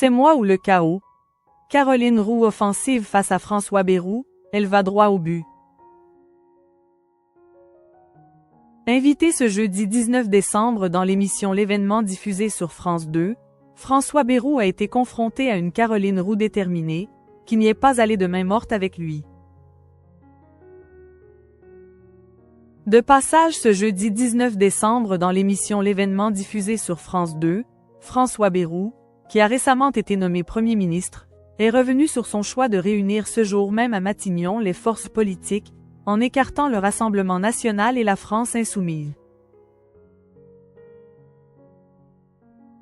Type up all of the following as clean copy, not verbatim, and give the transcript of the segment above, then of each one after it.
C'est moi ou le chaos? Caroline Roux offensive face à François Bayrou, elle va droit au but. Invité ce jeudi 19 décembre dans l'émission L'événement diffusée sur France 2, François Bayrou a été confronté à une Caroline Roux déterminée, qui n'y est pas allée de main morte avec lui. De passage ce jeudi 19 décembre dans l'émission L'événement diffusée sur France 2, François Bayrou, qui a récemment été nommé Premier ministre, est revenu sur son choix de réunir ce jour même à Matignon les forces politiques, en écartant le Rassemblement national et la France insoumise.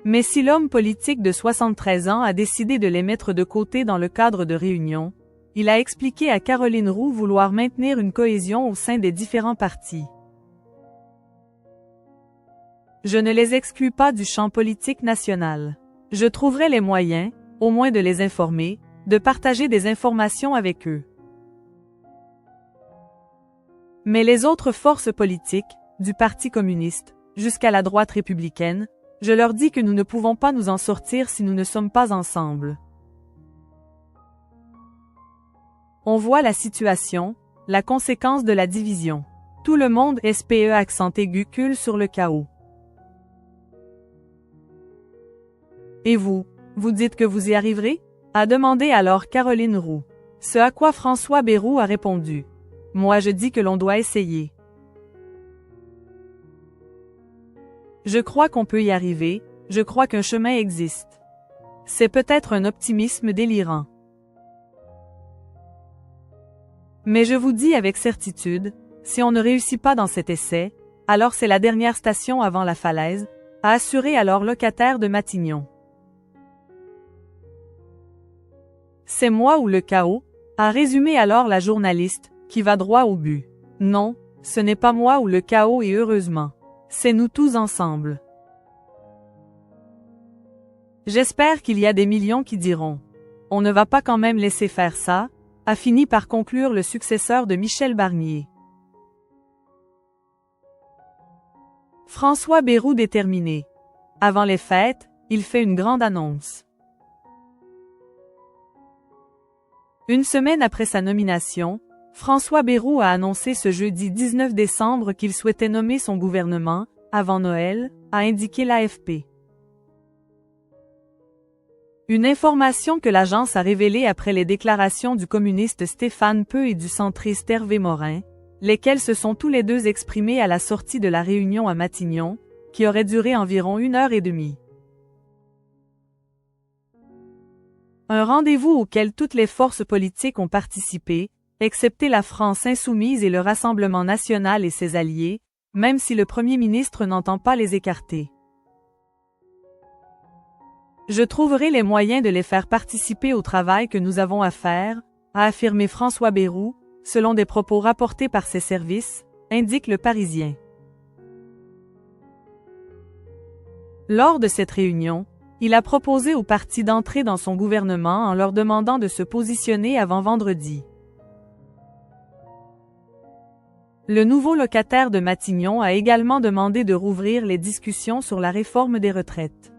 Mais si l'homme politique de 73 ans a décidé de les mettre de côté dans le cadre de réunions, il a expliqué à Caroline Roux vouloir maintenir une cohésion au sein des différents partis. Je ne les exclus pas du champ politique national. Je trouverai les moyens, au moins de les informer, de partager des informations avec eux. Mais les autres forces politiques, du Parti communiste, jusqu'à la droite républicaine, je leur dis que nous ne pouvons pas nous en sortir si nous ne sommes pas ensemble. On voit la situation, la conséquence de la division. Tout le monde SPE accent aigu cule sur le chaos. Et vous dites que vous y arriverez? A demandé alors Caroline Roux. Ce à quoi François Bayrou a répondu. Moi je dis que l'on doit essayer. Je crois qu'on peut y arriver, je crois qu'un chemin existe. C'est peut-être un optimisme délirant. Mais je vous dis avec certitude, si on ne réussit pas dans cet essai, alors c'est la dernière station avant la falaise, a assuré alors locataire de Matignon. C'est moi ou le chaos, a résumé alors la journaliste, qui va droit au but. Non, ce n'est pas moi ou le chaos et heureusement. C'est nous tous ensemble. J'espère qu'il y a des millions qui diront. On ne va pas quand même laisser faire ça, a fini par conclure le successeur de Michel Barnier. François Bayrou déterminé. Avant les fêtes, il fait une grande annonce. Une semaine après sa nomination, François Bayrou a annoncé ce jeudi 19 décembre qu'il souhaitait nommer son gouvernement, avant Noël, a indiqué l'AFP. Une information que l'agence a révélée après les déclarations du communiste Stéphane Peu et du centriste Hervé Morin, lesquels se sont tous les deux exprimés à la sortie de la réunion à Matignon, qui aurait duré environ 1h30. Un rendez-vous auquel toutes les forces politiques ont participé, excepté la France insoumise et le Rassemblement national et ses alliés, même si le Premier ministre n'entend pas les écarter. Je trouverai les moyens de les faire participer au travail que nous avons à faire, a affirmé François Bayrou, selon des propos rapportés par ses services, indique Le Parisien. Lors de cette réunion, il a proposé aux partis d'entrer dans son gouvernement en leur demandant de se positionner avant vendredi. Le nouveau locataire de Matignon a également demandé de rouvrir les discussions sur la réforme des retraites.